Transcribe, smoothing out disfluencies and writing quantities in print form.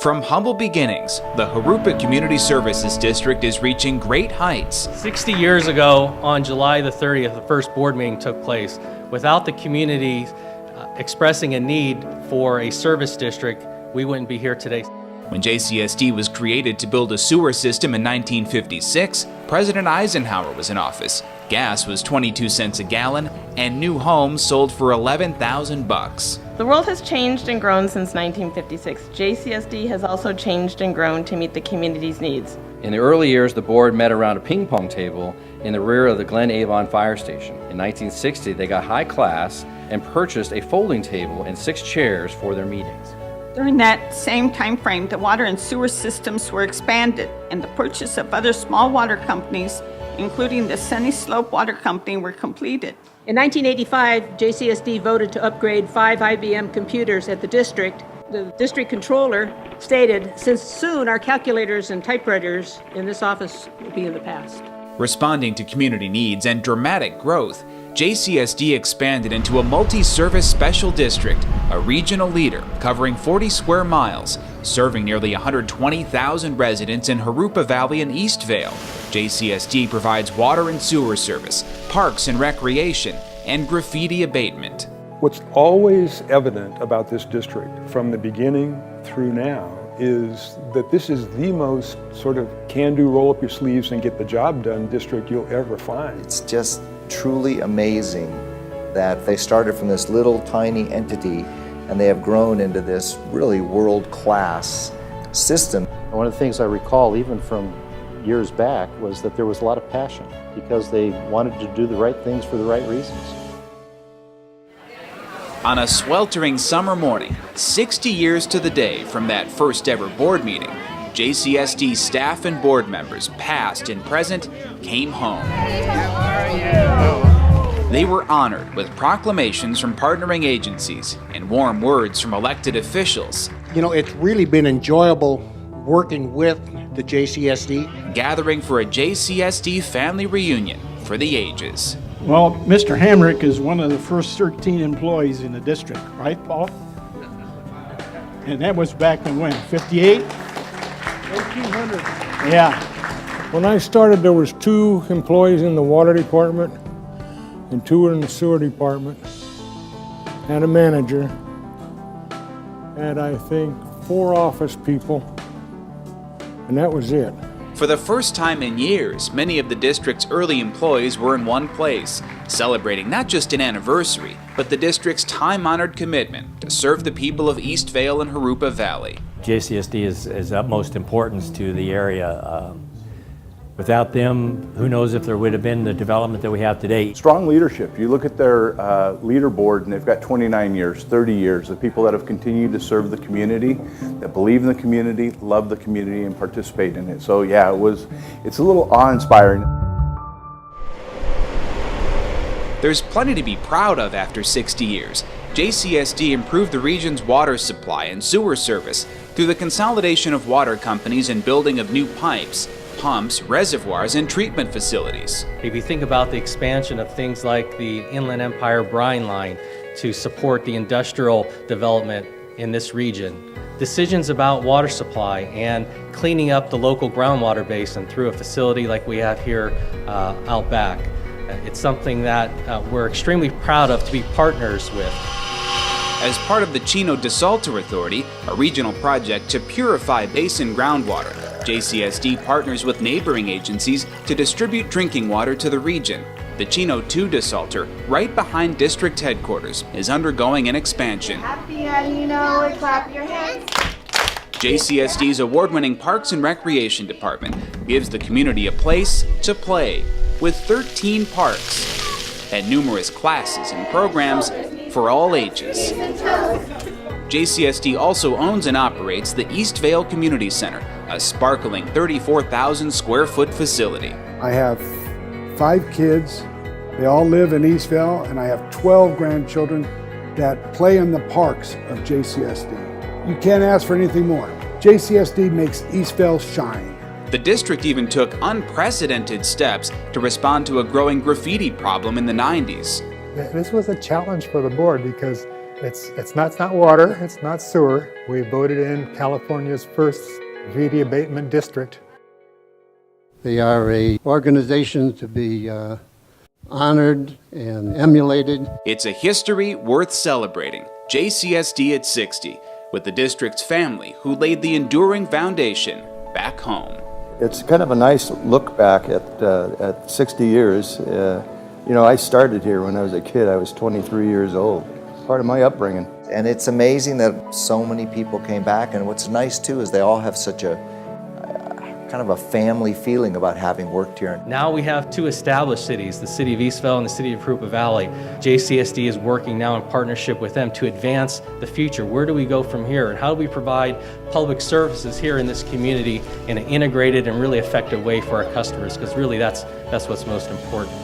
From humble beginnings, the Jurupa Community Services District is reaching great heights. 60 years ago, on July the 30th, the first board meeting took place. Without the community expressing a need for a service district, we wouldn't be here today. When JCSD was created to build a sewer system in 1956, President Eisenhower was in office. Gas was 22 cents a gallon, and new homes sold for $11,000. The world has changed and grown since 1956. JCSD has also changed and grown to meet the community's needs. In the early years, the board met around a ping pong table in the rear of the Glen Avon Fire Station. In 1960, they got high class and purchased a folding table and 6 chairs for their meetings. During that same time frame, the water and sewer systems were expanded, and the purchase of other small water companies, including the Sunny Slope Water Company, were completed. In 1985, JCSD voted to upgrade 5 IBM computers at the district. The district controller stated, "Since soon our calculators and typewriters in this office will be in the past." Responding to community needs and dramatic growth, JCSD expanded into a multi-service special district, a regional leader covering 40 square miles, serving nearly 120,000 residents in Jurupa Valley and Eastvale. JCSD provides water and sewer service, parks and recreation, and graffiti abatement. What's always evident about this district from the beginning through now is that this is the most sort of can-do, roll up your sleeves and get the job done district you'll ever find. It's just truly amazing that they started from this little tiny entity and they have grown into this really world-class system. One of the things I recall even from years back was that there was a lot of passion because they wanted to do the right things for the right reasons. On a sweltering summer morning, 60 years to the day from that first ever board meeting, JCSD staff and board members, past and present, came home. They were honored with proclamations from partnering agencies and warm words from elected officials. You know, it's really been enjoyable working with the JCSD. Gathering for a JCSD family reunion for the ages. Well, Mr. Hamrick is one of the first 13 employees in the district, right, Paul? And that was back in when, 58? 1800. Yeah. When I started, there was 2 employees in the water department and 2 in the sewer department, and a manager, and I think 4 office people, and that was it. For the first time in years, many of the district's early employees were in one place, celebrating not just an anniversary, but the district's time-honored commitment to serve the people of Eastvale and Jurupa Valley. JCSD is utmost importance to the area. Without them, who knows if there would have been the development that we have today. Strong leadership. You look at their leaderboard and they've got 29 years, 30 years of people that have continued to serve the community, that believe in the community, love the community, and participate in it. So yeah, it's a little awe-inspiring. There's plenty to be proud of after 60 years. JCSD improved the region's water supply and sewer service through the consolidation of water companies and building of new pipes, pumps, reservoirs, and treatment facilities. If you think about the expansion of things like the Inland Empire brine line to support the industrial development in this region, decisions about water supply and cleaning up the local groundwater basin through a facility like we have here out back, it's something that we're extremely proud of to be partners with. As part of the Chino Desalter Authority, a regional project to purify basin groundwater, JCSD partners with neighboring agencies to distribute drinking water to the region. The Chino 2 Desalter, right behind district headquarters, is undergoing an expansion. Happy and you know it, clap your hands. JCSD's award-winning Parks and Recreation Department gives the community a place to play, with 13 parks and numerous classes and programs for all ages. JCSD also owns and operates the Eastvale Community Center, a sparkling 34,000 square foot facility. I have 5 kids. They all live in Eastvale, and I have 12 grandchildren that play in the parks of JCSD. You can't ask for anything more. JCSD makes Eastvale shine. The district even took unprecedented steps to respond to a growing graffiti problem in the 90s. This was a challenge for the board because It's not water, it's not sewer. We voted in California's first VD abatement district. They are an organization to be honored and emulated. It's a history worth celebrating. JCSD at 60, with the district's family who laid the enduring foundation back home. It's kind of a nice look back at 60 years. You know, I started here when I was a kid. I was 23 years old. Part of my upbringing. And it's amazing that so many people came back, and what's nice too is they all have such a kind of a family feeling about having worked here. Now we have two established cities, the city of Eastvale and the city of Krupa Valley. JCSD is working now in partnership with them to advance the future. Where do we go from here, and how do we provide public services here in this community in an integrated and really effective way for our customers? Because really that's what's most important.